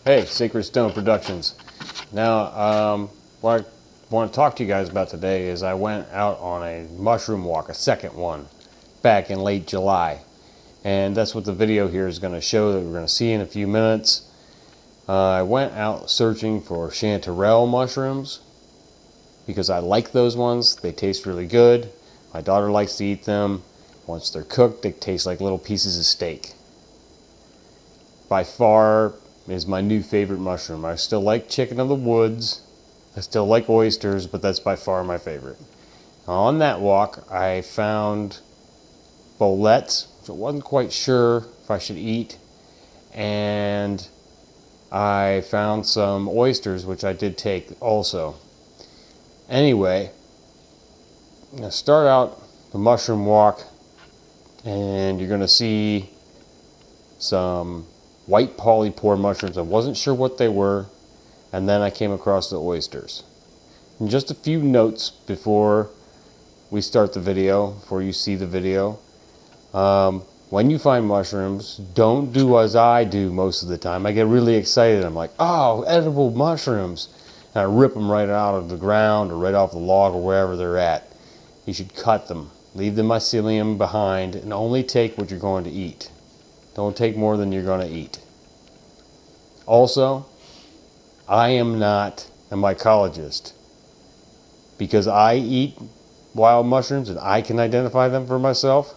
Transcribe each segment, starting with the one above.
Hey, Sacred Stone Productions. Now, what I want to talk to you guys about today is I went out on a mushroom walk, a second one, back in late July. And that's what the video here is going to show that we're going to see in a few minutes. I went out searching for chanterelle mushrooms because I like those ones. They taste really good. My daughter likes to eat them. Once they're cooked, they taste like little pieces of steak. By far is my new favorite mushroom. I still like chicken of the woods. I still like oysters, but that's by far my favorite. On that walk, I found boletes, which I wasn't quite sure if I should eat, and I found some oysters, which I did take also. Anyway, I'm going to start out the mushroom walk, and you're going to see some white polypore mushrooms. I wasn't sure what they were, and then I came across the oysters. And just a few notes before we start the video, before you see the video. When you find mushrooms, don't do as I do most of the time. I get really excited. I'm like, oh, edible mushrooms. And I rip them right out of the ground or right off the log or wherever they're at. You should cut them. Leave the mycelium behind and only take what you're going to eat. Don't take more than you're going to eat. Also, I am not a mycologist. Because I eat wild mushrooms and I can identify them for myself,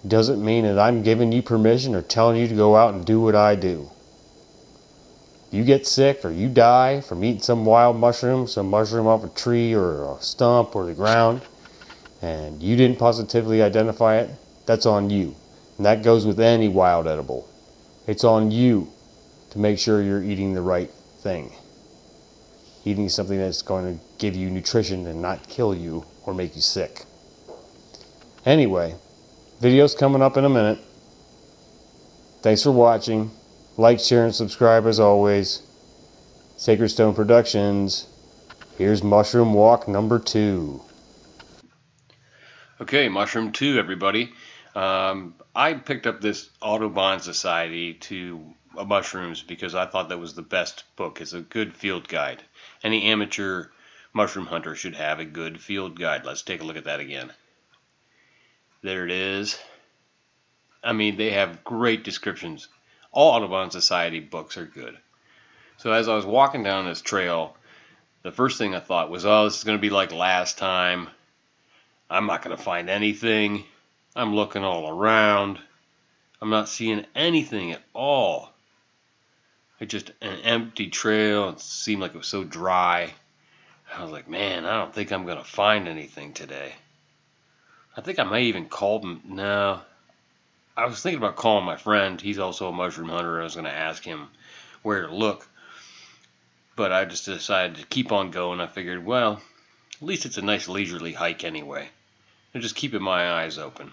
doesn't mean that I'm giving you permission or telling you to go out and do what I do. If you get sick or you die from eating some wild mushroom, some mushroom off a tree or a stump or the ground, and you didn't positively identify it, that's on you. And that goes with any wild edible. It's on you to make sure you're eating the right thing. Eating something that's going to give you nutrition and not kill you or make you sick. Anyway, video's coming up in a minute. Thanks for watching. Like, share, and subscribe as always. Sacred Stone Productions. Here's Mushroom Walk number 2. Okay, Mushroom 2, everybody. I picked up this Audubon Society to mushrooms because I thought that was the best book. It's a good field guide. Any amateur mushroom hunter should have a good field guide. Let's take a look at that again. There it is. I mean, they have great descriptions. All Audubon Society books are good. So as I was walking down this trail, the first thing I thought was, oh, this is going to be like last time. I'm not going to find anything. I'm looking all around. I'm not seeing anything at all. It's just an empty trail. It seemed like it was so dry. I was like, man, I don't think I'm going to find anything today. I think I may even call him. No. I was thinking about calling my friend. He's also a mushroom hunter. I was going to ask him where to look. But I just decided to keep on going. I figured, well, at least it's a nice leisurely hike anyway. And just keeping my eyes open.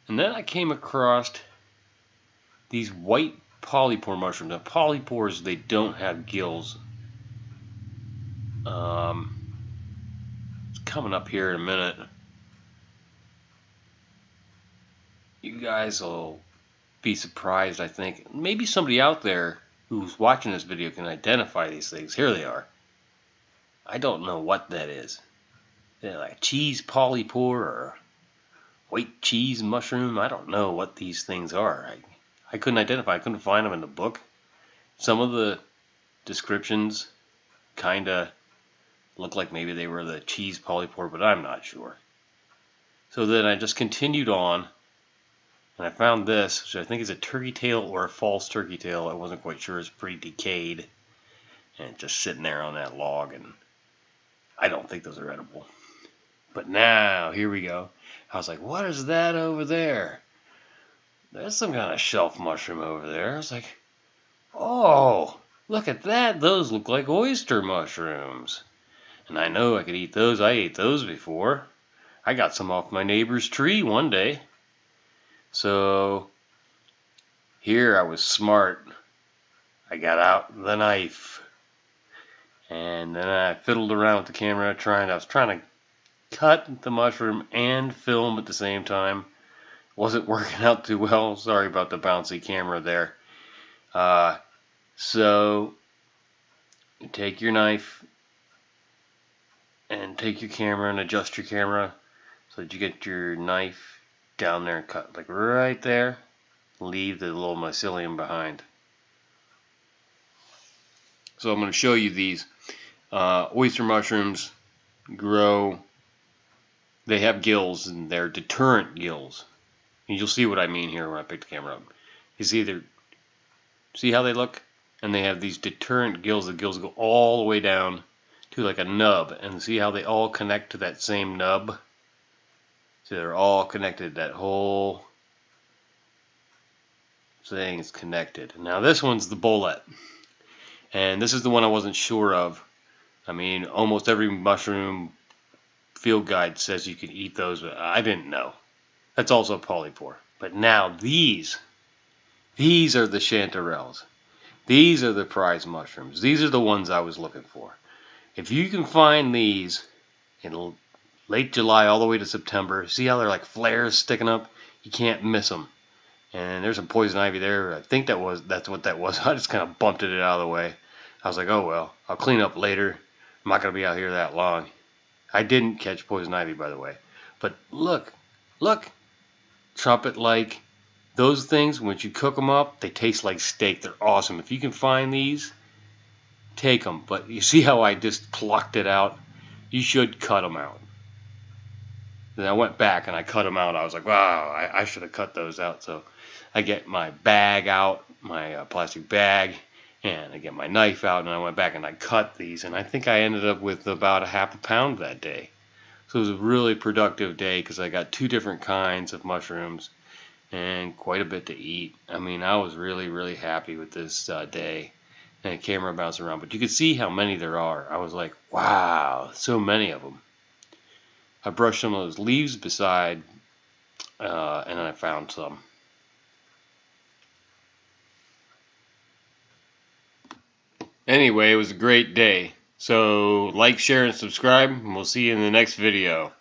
And then I came across these white polypore mushrooms. Now, polypores, they don't have gills. It's coming up here in a minute. You guys will be surprised, I think. Maybe somebody out there who's watching this video can identify these things. Here they are. I don't know what that is. They're like cheese polypore or white cheese mushroom. I don't know what these things are. I couldn't identify. I couldn't find them in the book. Some of the descriptions kind of look like maybe they were the cheese polypore, but I'm not sure. So then I just continued on, and I found this, which I think is a turkey tail or a false turkey tail. I wasn't quite sure. It's pretty decayed, and it's just sitting there on that log, and I don't think those are edible. But now, here we go. I was like, what is that over there? There's some kind of shelf mushroom over there. I was like, oh, look at that. Those look like oyster mushrooms. And I know I could eat those. I ate those before. I got some off my neighbor's tree one day. So here I was smart. I got out the knife. And then I fiddled around with the camera I was trying to cut the mushroom and film at the same time. Wasn't working out too well. Sorry about the bouncy camera there. So you take your knife and take your camera and adjust your camera so that you get your knife down there and cut like right there. Leave the little mycelium behind. So I'm going to show you these oyster mushrooms grow. They have gills, and they're deterrent gills. And you'll see what I mean here when I pick the camera up. You see how they look? And they have these deterrent gills. The gills go all the way down to like a nub. And see how they all connect to that same nub? So they're all connected. That whole thing is connected. Now this one's the bullet. And this is the one I wasn't sure of. I mean, almost every mushroom field guide says you can eat those, but I didn't know. That's also polypore. But now these are the chanterelles. These are the prize mushrooms. These are the ones I was looking for. If you can find these in late July all the way to September, see how they're like flares sticking up? You can't miss them. And there's some poison ivy there. I think that's what that was. I just kind of bumped it out of the way. I was like, oh well, I'll clean up later. I'm not going to be out here that long. I didn't catch poison ivy, by the way. But look, trumpet-like. Those things, once you cook them up, they taste like steak. They're awesome. If you can find these, take them. But you see how I just plucked it out? You should cut them out. Then I went back and I cut them out. I was like, wow, I should have cut those out. So I get my bag out, my plastic bag, and I get my knife out, and I went back and I cut these. And I think I ended up with about a half a pound that day. So it was a really productive day because I got 2 different kinds of mushrooms and quite a bit to eat. I mean, I was really, really happy with this day. And the camera bounced around. But you could see how many there are. I was like, wow, so many of them. I brushed some of those leaves beside, and then I found some. Anyway, it was a great day. So like, share, and subscribe, and we'll see you in the next video.